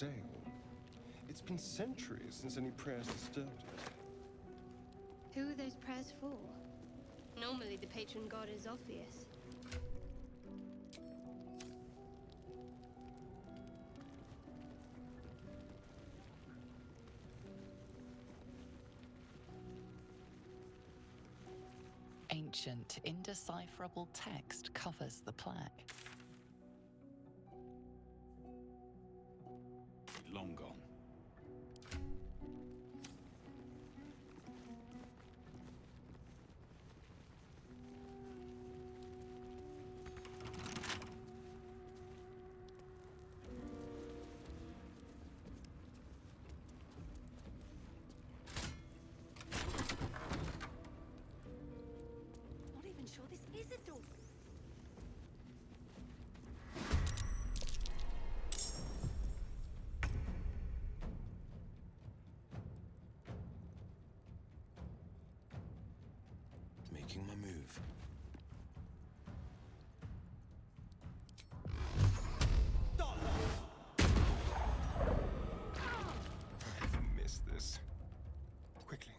stale. It's been centuries since any prayers disturbed it. Who are those prayers for? Normally the patron god is obvious. Ancient, indecipherable text covers the plaque. Long gone. Not even sure this is a door. Making my move. I've missed this. Quickly.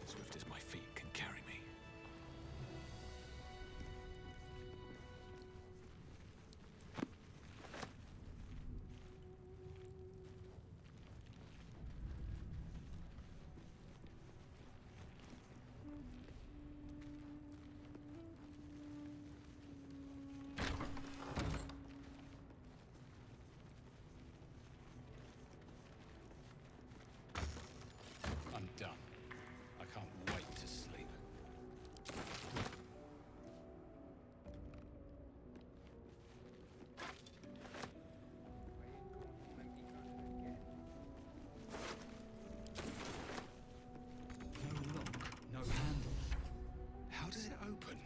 Swift as my feet can carry me. I'm done. I can't wait to sleep. No lock, no handle. How does it open?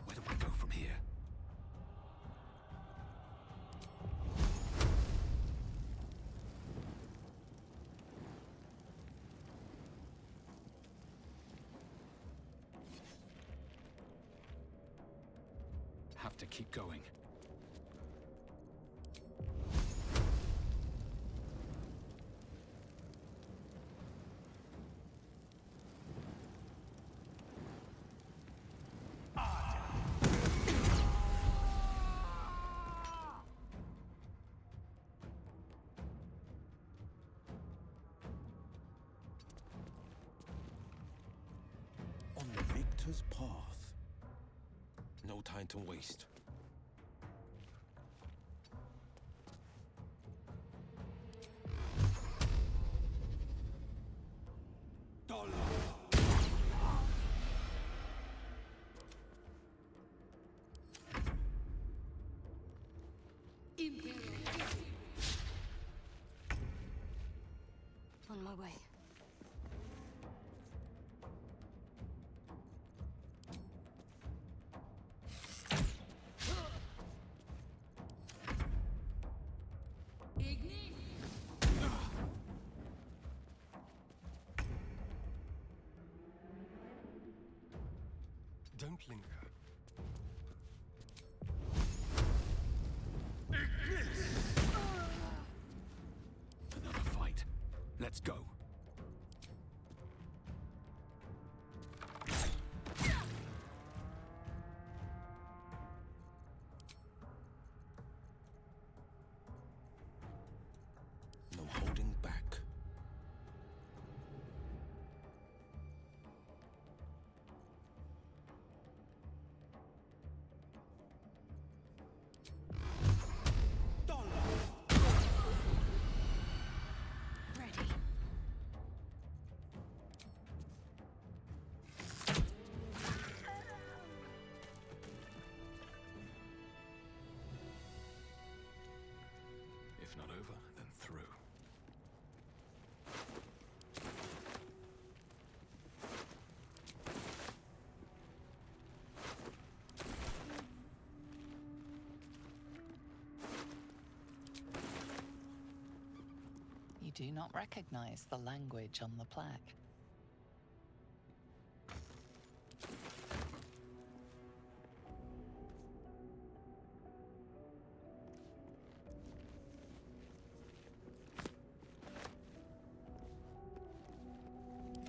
Where do I go from here? Have to keep going. On the victor's path. No time to waste. On my way. Don't linger. Another fight. Let's go. No holding back. do not recognize the language on the plaque.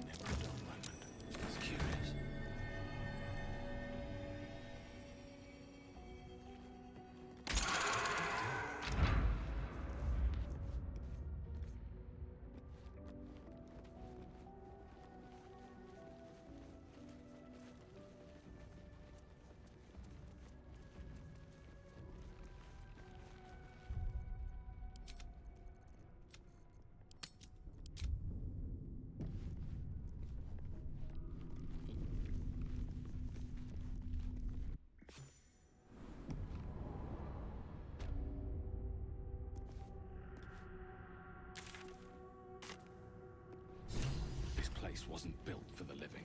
Never a dull moment. It's curious. This place wasn't built for the living.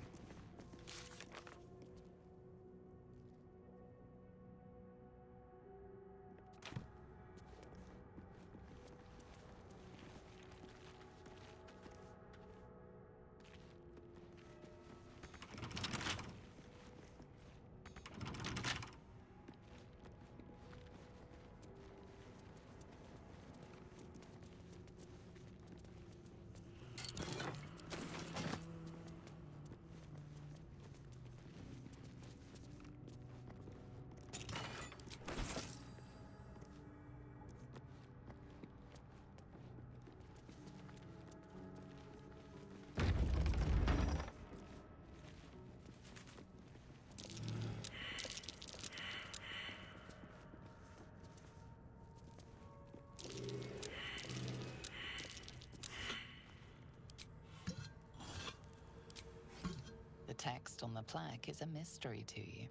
The text on the plaque is a mystery to you.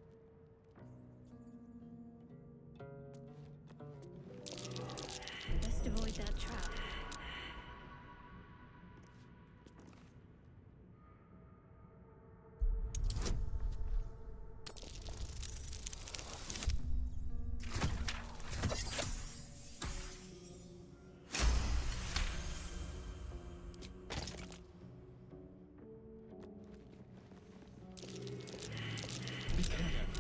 Best avoid that trap. Be careful.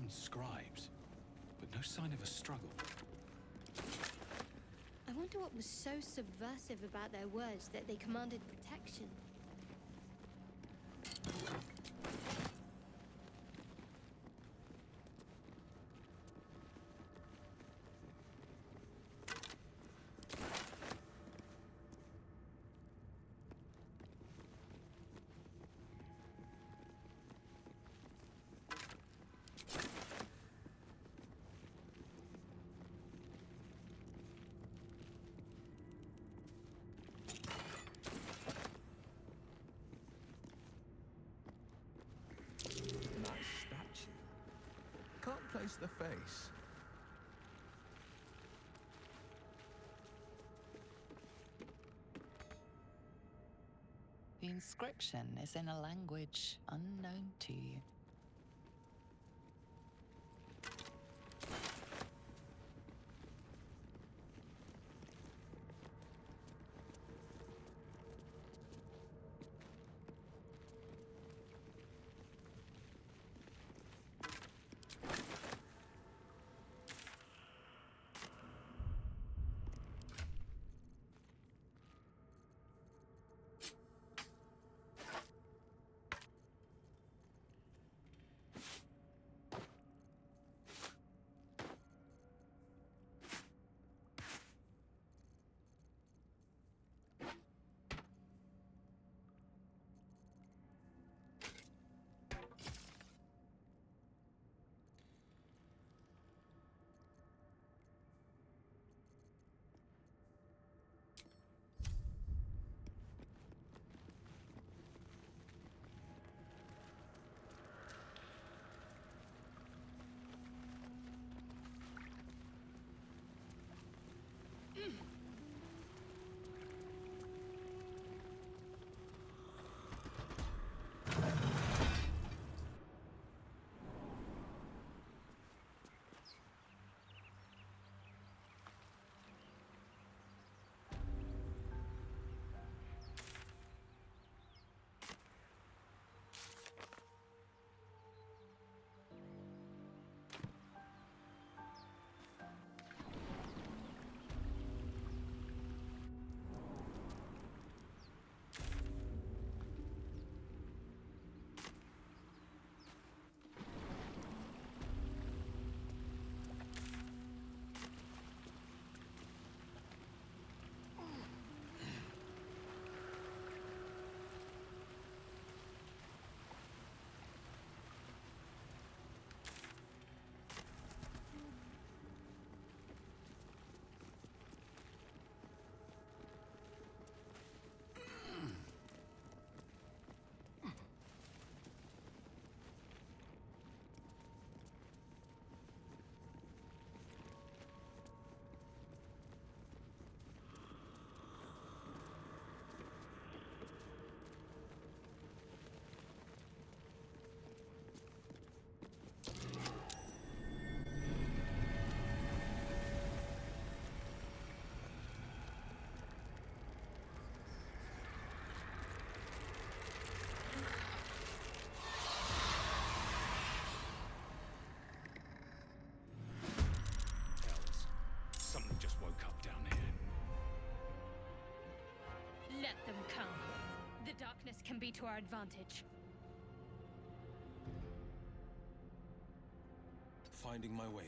found scribes, but no sign of a struggle. I wonder what was so subversive about their words that they commanded protection. Can't place the face. The inscription is in a language unknown to you. Let them come. The darkness can be to our advantage. Finding my way.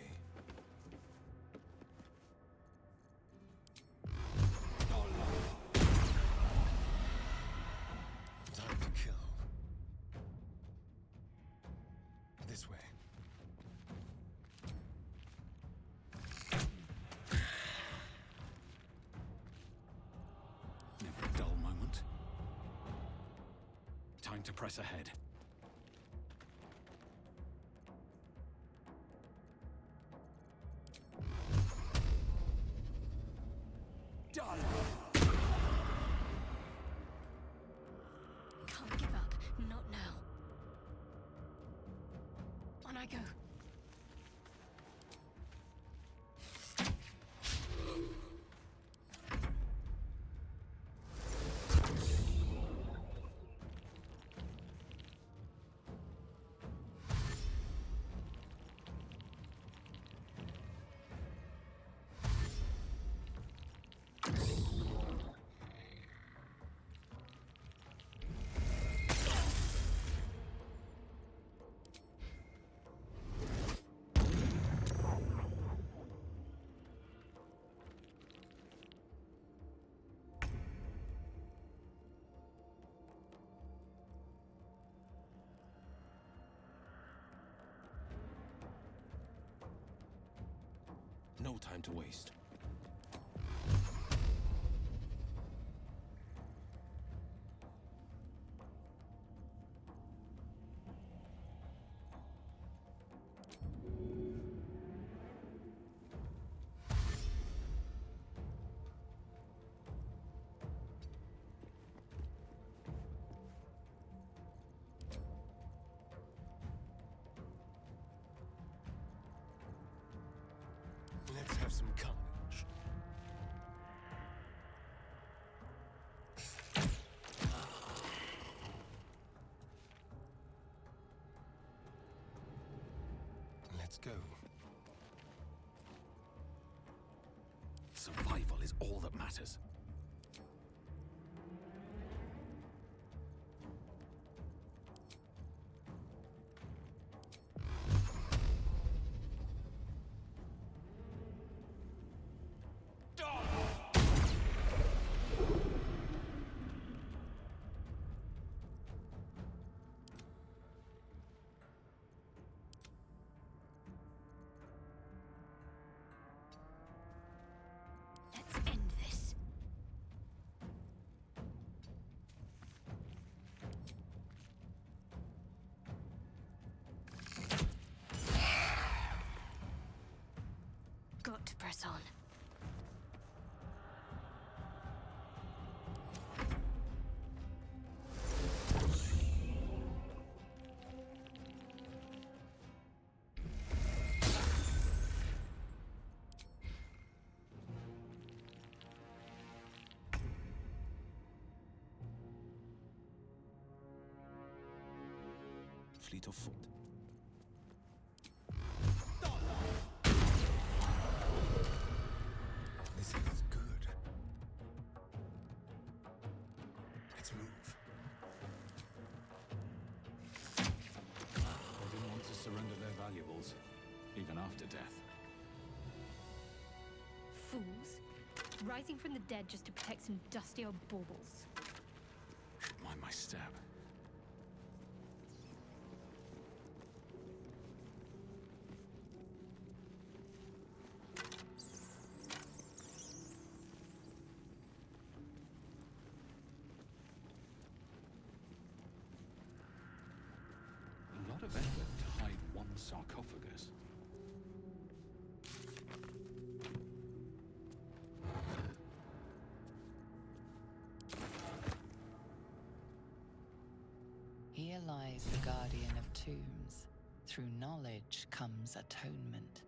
Time to kill. This way. Never a dull moment. Time to press ahead. Can't give up. Not now. On I go. No time to waste. Let's have some carnage. Let's go. Survival is all that matters. Let's end this. Got to press on. Fleet of foot. This feels good. Let's move. They didn't want to surrender their valuables, even after death. Fools. Rising from the dead just to protect some dusty old baubles. Mind my step. A lot of effort to hide one sarcophagus. Here lies the guardian of tombs. Through knowledge comes atonement.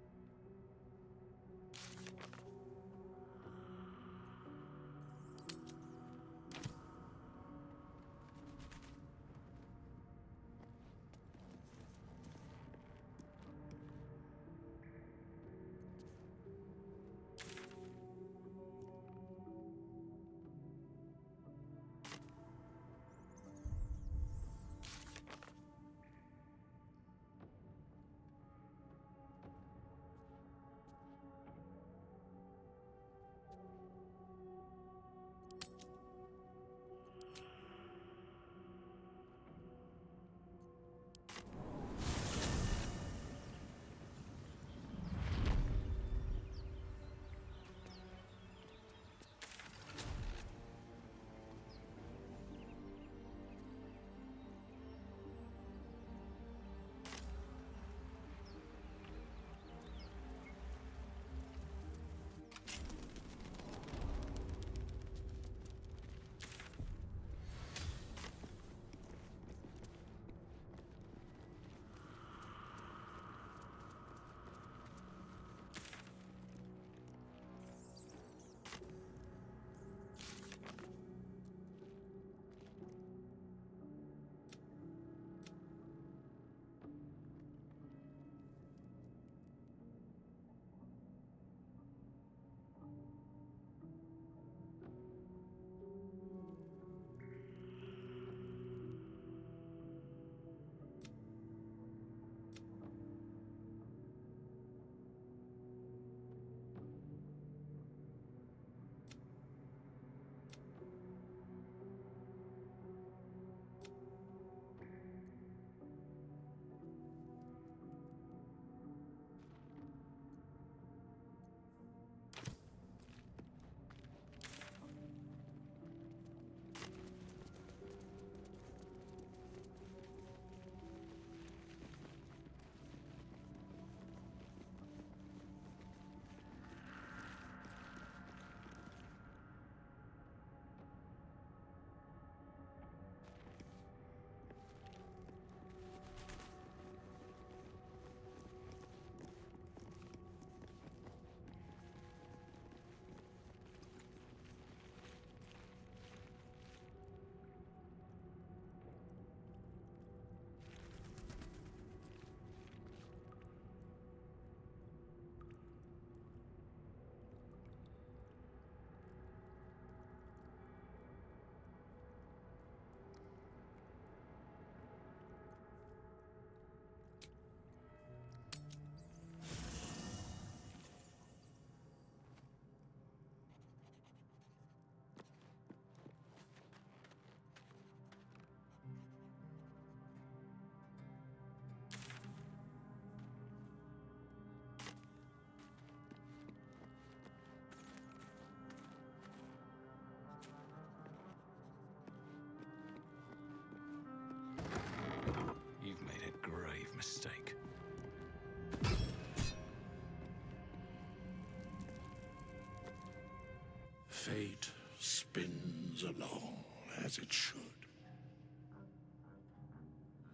Fate spins along as it should.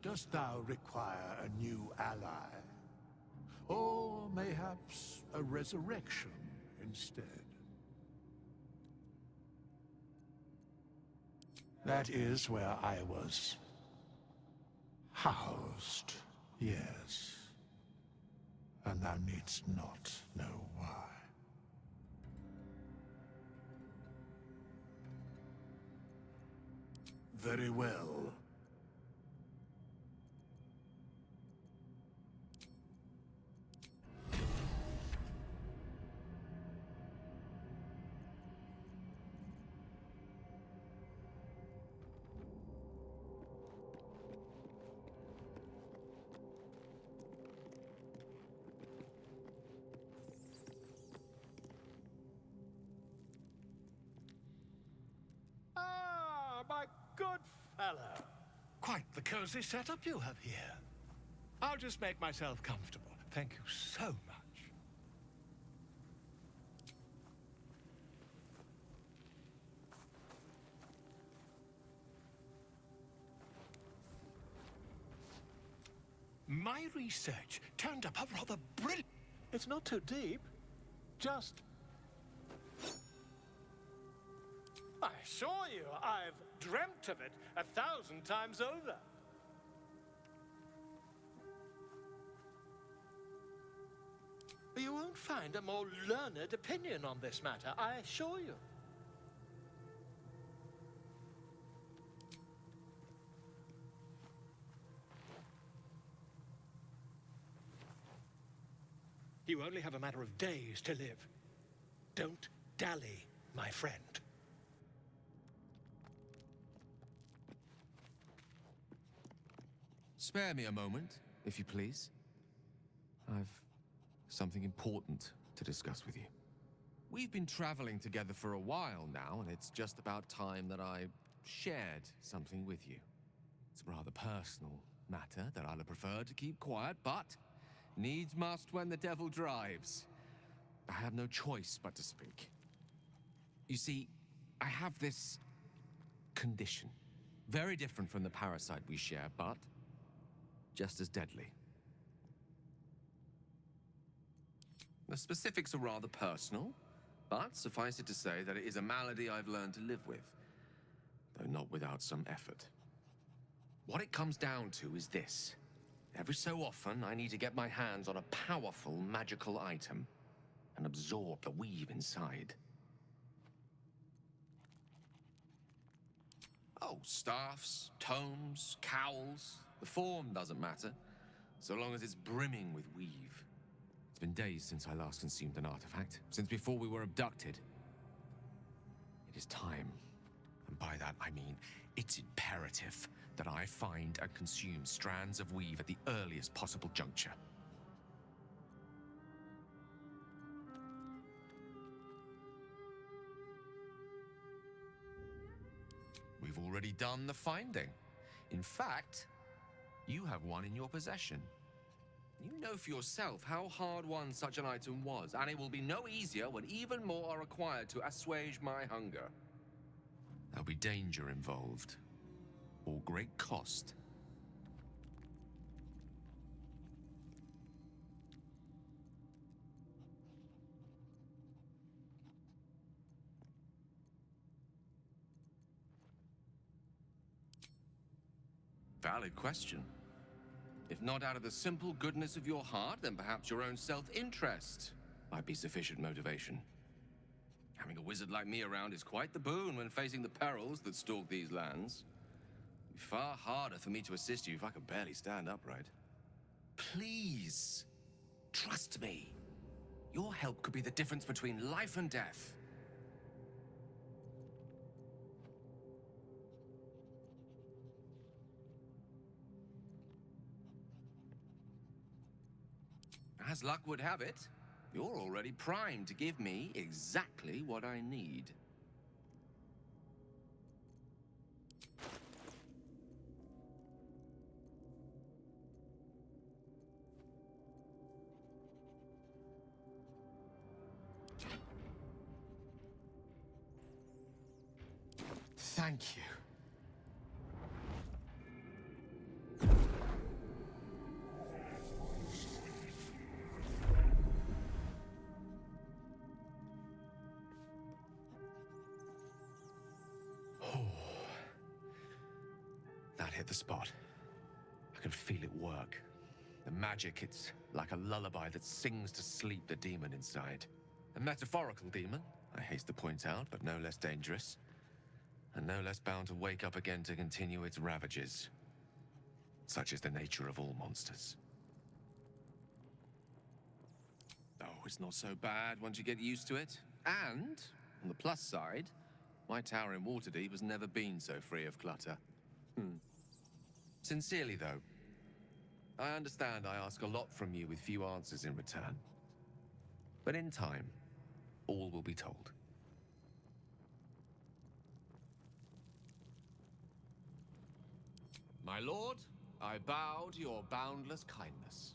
Dost thou require a new ally? Or mayhaps a resurrection instead? That is where I was housed, yes. And thou needst not know why. Very well. My good fellow. Quite the cozy setup you have here. I'll just make myself comfortable. Thank you so much. My research turned up a rather brilliant... It's not too deep. Just... I assure you, I've dreamt of it 1,000 times over. You won't find a more learned opinion on this matter, I assure you. You only have a matter of days to live. Don't dally, my friend. Spare me a moment, if you please. I've something important to discuss with you. We've been traveling together for a while now, and it's just about time that I shared something with you. It's a rather personal matter that I'd have preferred to keep quiet, but needs must when the devil drives. I have no choice but to speak. You see, I have this condition. Very different from the parasite we share, but just as deadly. The specifics are rather personal, but suffice it to say that it is a malady I've learned to live with, though not without some effort. What it comes down to is this. Every so often, I need to get my hands on a powerful magical item and absorb the weave inside. Oh, staffs, tomes, cowls. The form doesn't matter, so long as it's brimming with weave. It's been days since I last consumed an artifact, since before we were abducted. It is time, and by that I mean it's imperative that I find and consume strands of weave at the earliest possible juncture. We've already done the finding. In fact, you have one in your possession. You know for yourself how hard won such an item was, and it will be no easier when even more are required to assuage my hunger. There'll be danger involved, or great cost. Valid question. If not out of the simple goodness of your heart, then perhaps your own self-interest might be sufficient motivation. Having a wizard like me around is quite the boon when facing the perils that stalk these lands. It'd be far harder for me to assist you if I could barely stand upright. Please, trust me. Your help could be the difference between life and death. As luck would have it, you're already primed to give me exactly what I need. Thank you. That hit the spot. I can feel it work. The magic, it's like a lullaby that sings to sleep the demon inside. A metaphorical demon, I haste to point out, but no less dangerous. And no less bound to wake up again to continue its ravages. Such is the nature of all monsters. Oh, it's not so bad once you get used to it. And, on the plus side, my tower in Waterdeep has never been so free of clutter. Sincerely, though, I understand I ask a lot from you with few answers in return. But in time, all will be told. My lord, I bow to your boundless kindness.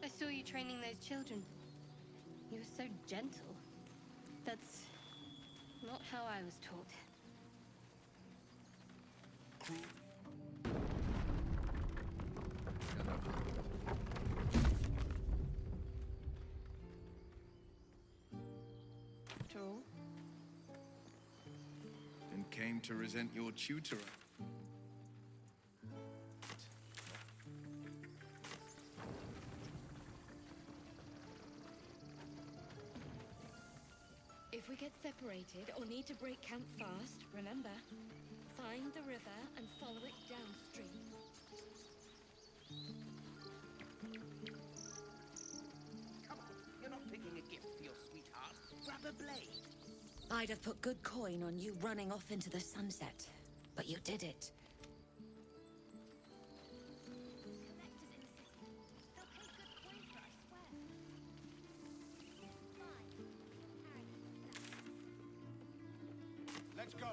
I saw you training those children. You were so gentle. That's not how I was taught. After all, And came to resent your tutorer. If we get separated or need to break camp fast, remember, find the river and follow it downstream. Come on, you're not picking a gift for your sweetheart. Grab a blade. I'd have put good coin on you running off into the sunset, but you did it. Let's go.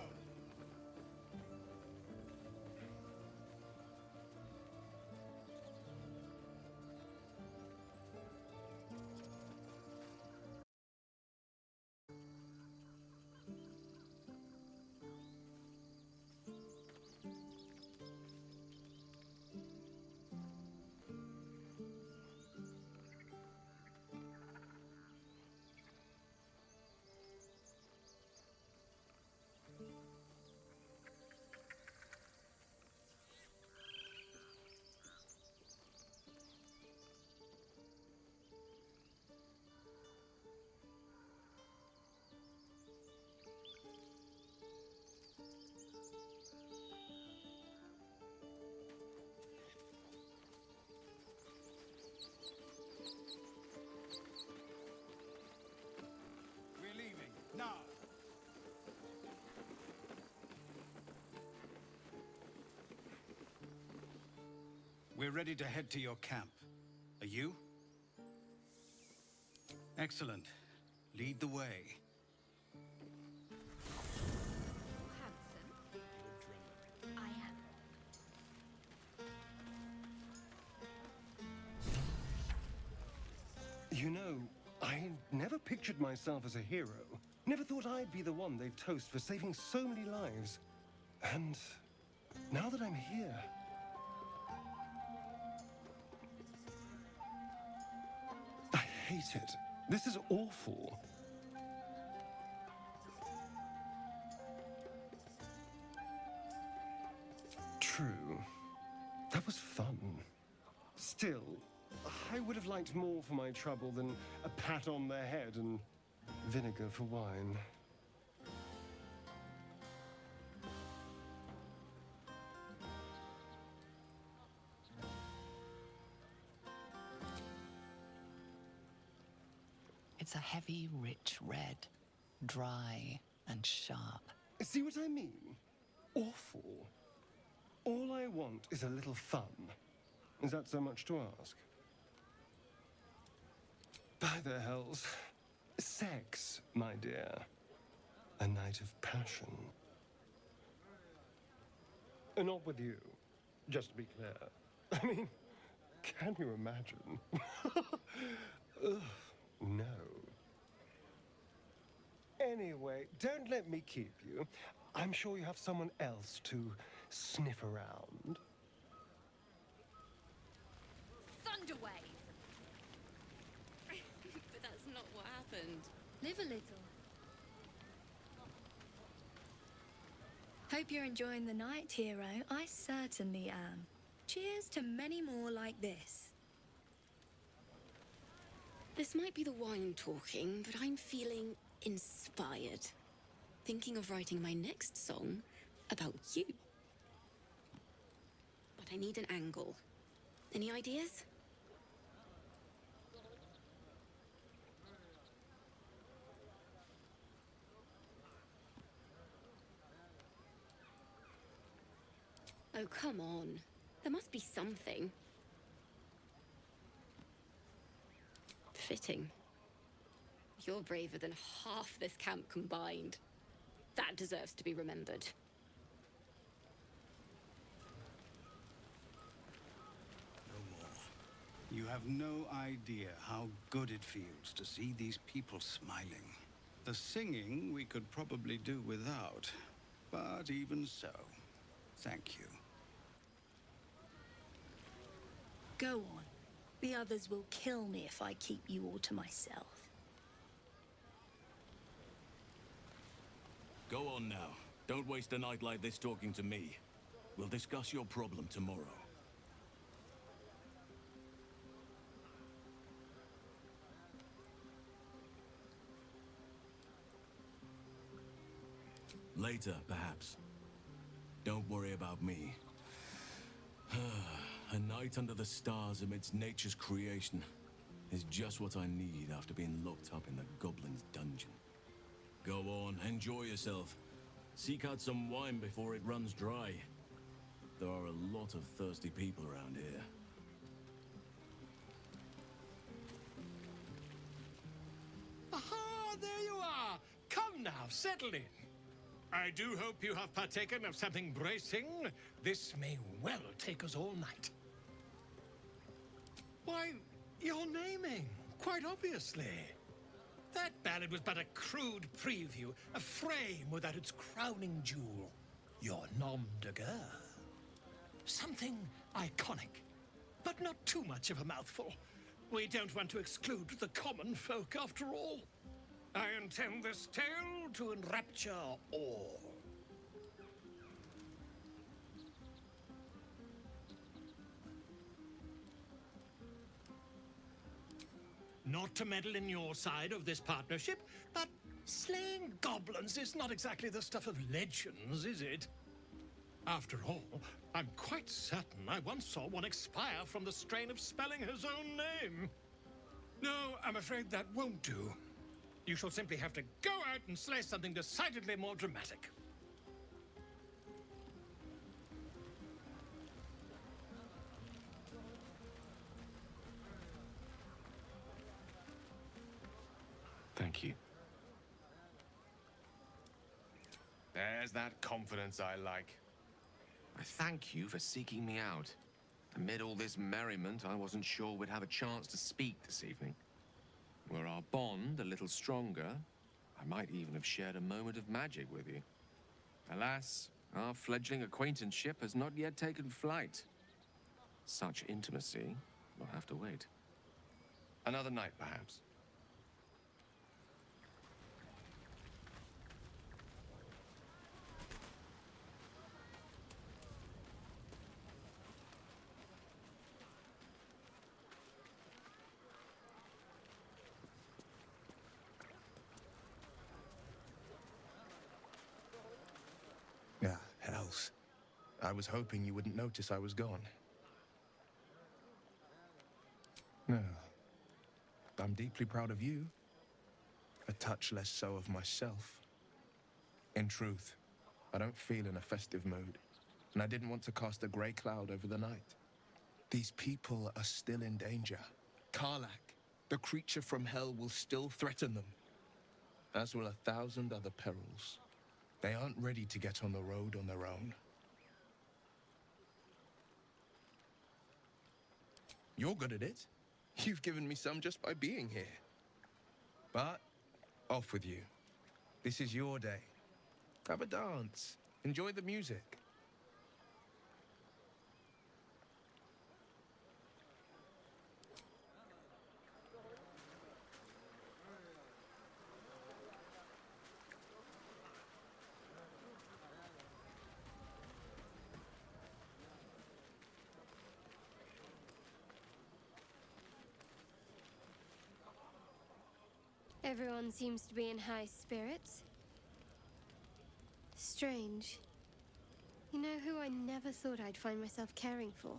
Now! We're ready to head to your camp. Are you? Excellent. Lead the way. handsome. I am. You know, I never pictured myself as a hero. Never thought I'd be the one they'd toast for saving so many lives. And now that I'm here... hate it. This is awful. True. That was fun. Still, I would have liked more for my trouble than a pat on the head and vinegar for wine. It's a heavy, rich red, dry and sharp. See what I mean? Awful. All I want is a little fun. Is that so much to ask? By the hells. Sex, my dear. A night of passion. Not with you, just to be clear. I mean, can you imagine? Ugh, no. Anyway, don't let me keep you. I'm sure you have someone else to sniff around. Thunderwave! But that's not what happened. Live a little. Hope you're enjoying the night, hero. I certainly am. Cheers to many more like this. This might be the wine talking, but I'm feeling inspired. Thinking of writing my next song about you. But I need an angle. Any ideas? Oh, come on. There must be something. Fitting. You're braver than half this camp combined. That deserves to be remembered. No more. You have no idea how good it feels to see these people smiling. The singing we could probably do without, but even so, thank you. Go on. The others will kill me if I keep you all to myself. Go on now. Don't waste a night like this talking to me. We'll discuss your problem tomorrow. Later, perhaps. Don't worry about me. A night under the stars amidst nature's creation is just what I need after being locked up in the Goblin's dungeon. Go on, enjoy yourself. Seek out some wine before it runs dry. There are a lot of thirsty people around here. Aha! There you are! Come now, settle in. I do hope you have partaken of something bracing. This may well take us all night. Why, you're naming, quite obviously. That ballad was but a crude preview, a frame without its crowning jewel. Your nom de guerre. Something iconic, but not too much of a mouthful. We don't want to exclude the common folk, after all. I intend this tale to enrapture all. Not to meddle in your side of this partnership, but slaying goblins is not exactly the stuff of legends, is it? After all, I'm quite certain I once saw one expire from the strain of spelling his own name. No, I'm afraid that won't do. You shall simply have to go out and slay something decidedly more dramatic. Thank you. There's that confidence I like. I thank you for seeking me out. Amid all this merriment, I wasn't sure we'd have a chance to speak this evening. Were our bond a little stronger, I might even have shared a moment of magic with you. Alas, our fledgling acquaintanceship has not yet taken flight. Such intimacy will have to wait. Another night, perhaps. I was hoping you wouldn't notice I was gone. No. I'm deeply proud of you. A touch less so of myself. In truth, I don't feel in a festive mood, and I didn't want to cast a grey cloud over the night. These people are still in danger. Karlach, the creature from hell, will still threaten them, as will 1,000 other perils. They aren't ready to get on the road on their own. You're good at it. You've given me some just by being here. But, off with you. This is your day. Have a dance. Enjoy the music. Everyone seems to be in high spirits. Strange. You know who I never thought I'd find myself caring for?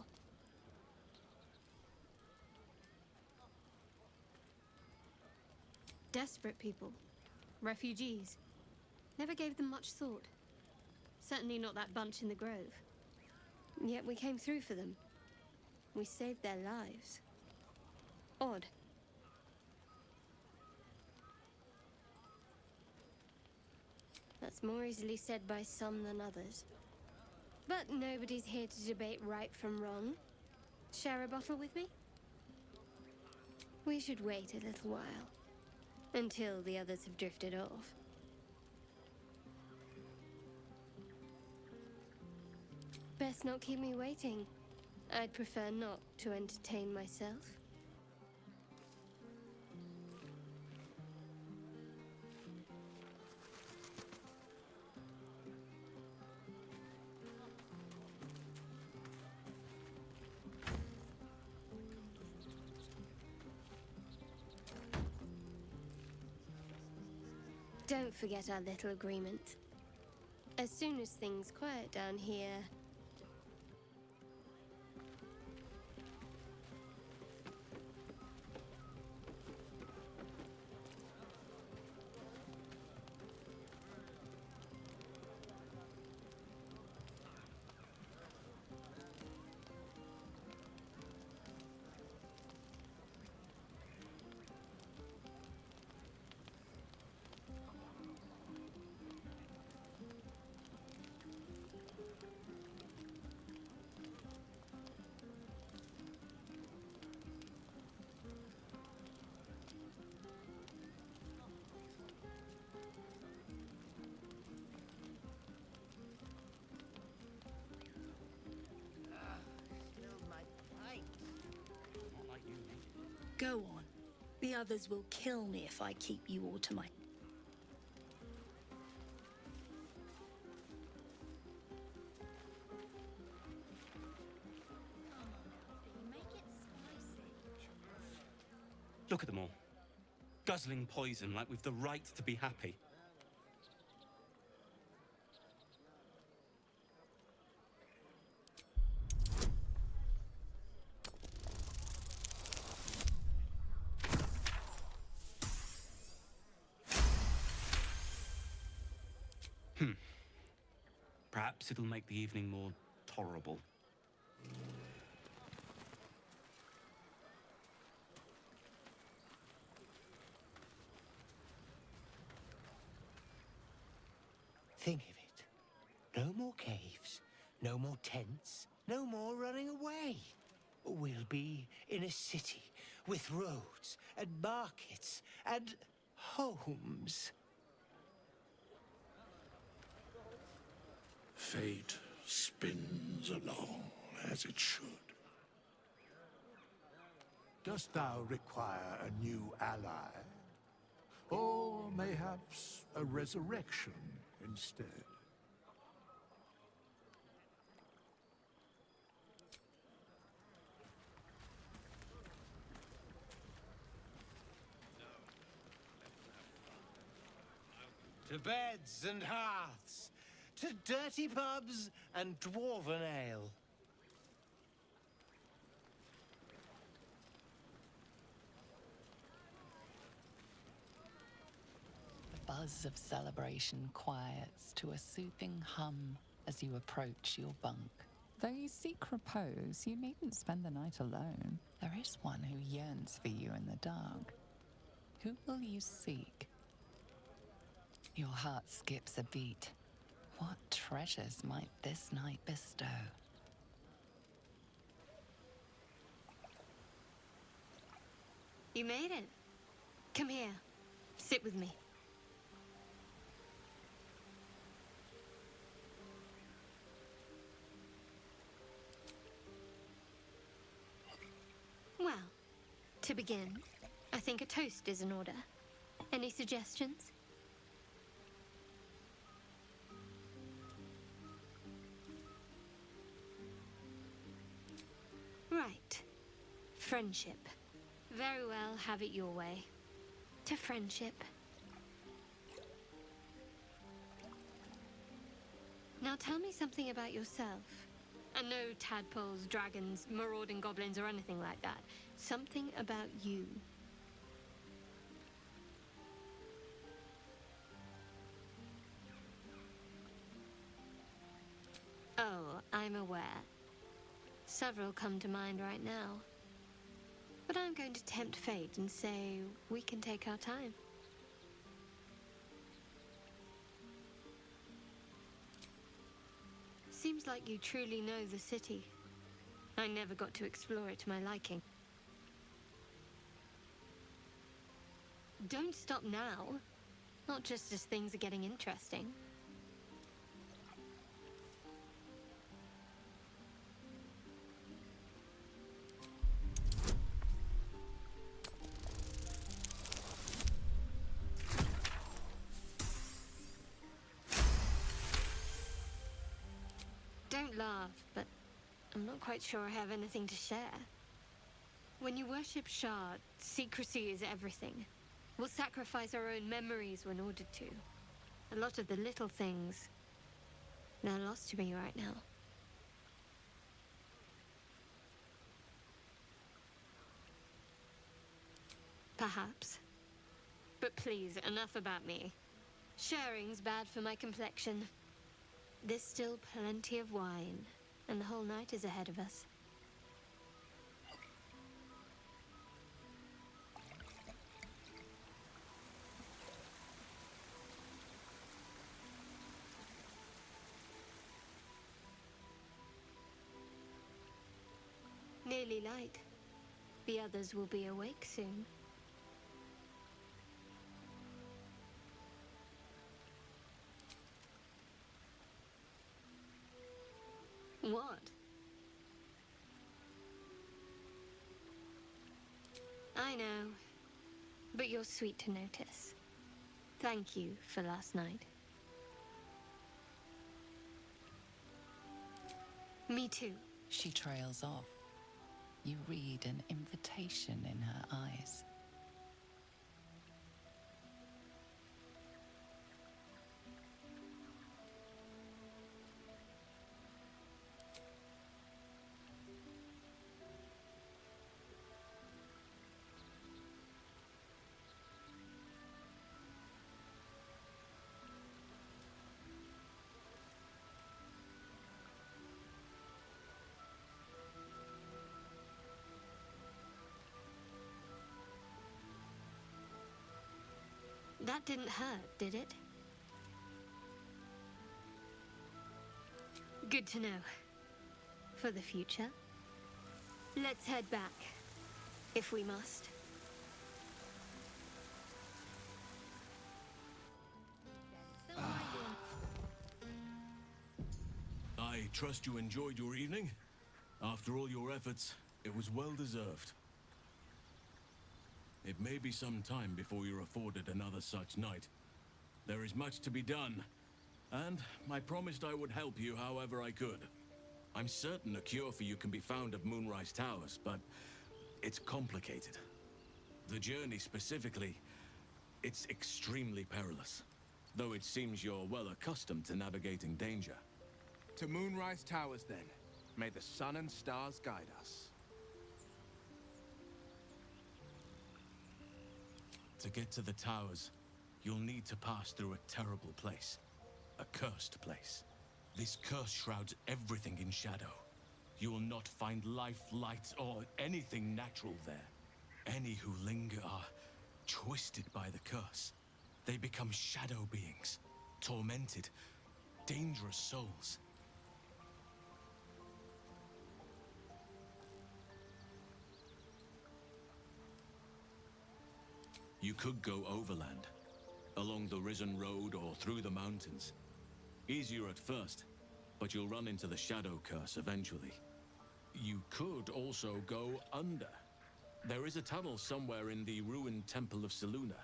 Desperate people. Refugees. Never gave them much thought. Certainly not that bunch in the grove. Yet we came through for them. We saved their lives. Odd. That's more easily said by some than others. But nobody's here to debate right from wrong. Share a bottle with me? We should wait a little while. Until the others have drifted off. Best not keep me waiting. I'd prefer not to entertain myself. Don't forget our little agreement. As soon as things quiet down here... Go on. The others will kill me if I keep you all to my... Look at them all. Guzzling poison like we've the right to be happy. Perhaps it'll make the evening more tolerable. Think of it. No more caves, no more tents, no more running away. We'll be in a city with roads and markets and homes. Fate spins along as it should. Dost thou require a new ally? Or mayhaps a resurrection instead? To beds and hearths, to dirty pubs and dwarven ale. The buzz of celebration quiets to a soothing hum as you approach your bunk. Though you seek repose, you needn't spend the night alone. There is one who yearns for you in the dark. Who will you seek? Your heart skips a beat. What treasures might this night bestow? You made it. Come here. Sit with me. Well, to begin, I think a toast is in order. Any suggestions? Right. Friendship. Very well, have it your way. To friendship. Now tell me something about yourself. And no tadpoles, dragons, marauding goblins, or anything like that. Something about you. Oh, I'm aware. Several come to mind right now. But I'm going to tempt fate and say we can take our time. Seems like you truly know the city. I never got to explore it to my liking. Don't stop now. Not just as things are getting interesting. Don't laugh, but I'm not quite sure I have anything to share. When you worship Shard, secrecy is everything. We'll sacrifice our own memories when ordered to. A lot of the little things, they're lost to me right now. Perhaps. But please, enough about me. Sharing's bad for my complexion. There's still plenty of wine, and the whole night is ahead of us. Nearly light. The others will be awake soon. What? I know, but you're sweet to notice. Thank you for last night. Me too. She trails off. You read an invitation in her eyes. That didn't hurt, did it? Good to know. For the future. Let's head back, if we must. I trust you enjoyed your evening. After all your efforts, it was well deserved. It may be some time before you're afforded another such night. There is much to be done, and I promised I would help you however I could. I'm certain a cure for you can be found at Moonrise Towers, but it's complicated. The journey specifically, it's extremely perilous. though it seems you're well accustomed to navigating danger. To Moonrise Towers, then. May the sun and stars guide us. To get to the towers, you'll need to pass through a terrible place. A cursed place. This curse shrouds everything in shadow. You will not find life, light, or anything natural there. Any who linger are twisted by the curse. They become shadow beings, tormented, dangerous souls. You could go overland, along the Risen Road or through the mountains. Easier at first, but you'll run into the shadow curse eventually. You could also go under. There is a tunnel somewhere in the ruined Temple of Selûne.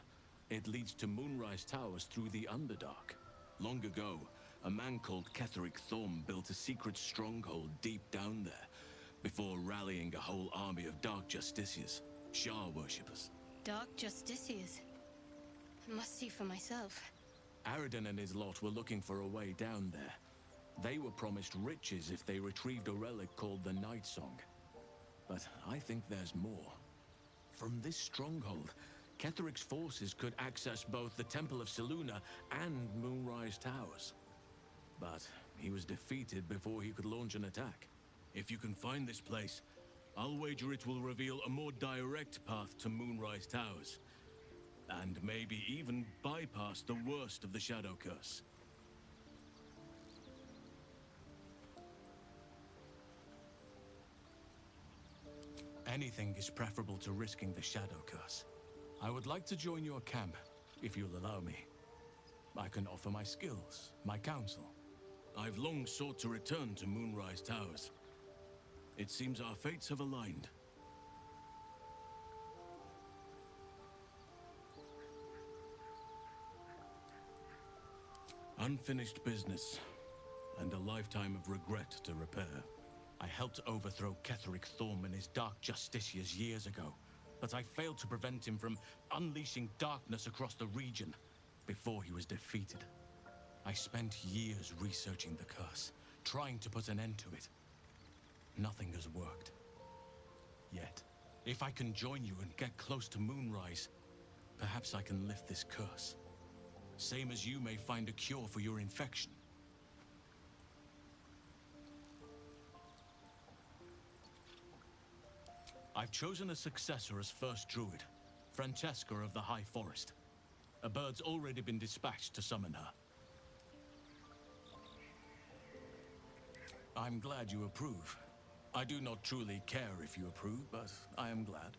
It leads to Moonrise Towers through the Underdark. Long ago, a man called Ketheric Thorm built a secret stronghold deep down there, before rallying a whole army of Dark Justiciars, Shah worshippers. Dark Justiciars. I must see for myself. Aridin and his lot were looking for a way down there. They were promised riches if they retrieved a relic called the Nightsong. But I think there's more. From this stronghold, Ketheric's forces could access both the Temple of Selûne and Moonrise Towers. But he was defeated before he could launch an attack. If you can find this place, I'll wager it will reveal a more direct path to Moonrise Towers. And maybe even bypass the worst of the Shadow Curse. Anything is preferable to risking the Shadow Curse. I would like to join your camp, if you'll allow me. I can offer my skills, my counsel. I've long sought to return to Moonrise Towers. It seems our fates have aligned. Unfinished business, and a lifetime of regret to repair. I helped overthrow Ketheric Thorm and his Dark Justiciars years ago, but I failed to prevent him from unleashing darkness across the region before he was defeated. I spent years researching the curse, trying to put an end to it. Nothing has worked. Yet, if I can join you and get close to Moonrise, perhaps I can lift this curse. Same as you may find a cure for your infection. I've chosen a successor as first druid, Francesca of the High Forest. A bird's already been dispatched to summon her. I'm glad you approve. I do not truly care if you approve, but I am glad.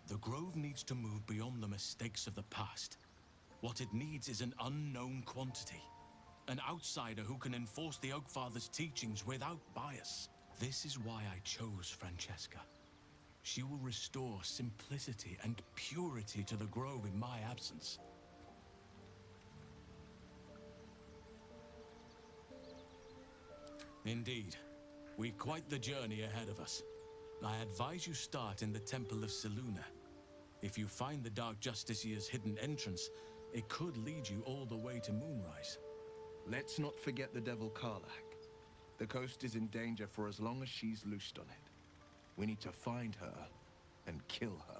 The Grove needs to move beyond the mistakes of the past. What it needs is an unknown quantity. An outsider who can enforce the Oakfather's teachings without bias. This is why I chose Francesca. She will restore simplicity and purity to the Grove in my absence. Indeed. We've quite the journey ahead of us. I advise you start in the Temple of Selûne. If you find the Dark Justiciar's hidden entrance, it could lead you all the way to Moonrise. Let's not forget the Devil Karlach. The coast is in danger for as long as she's loosed on it. We need to find her and kill her.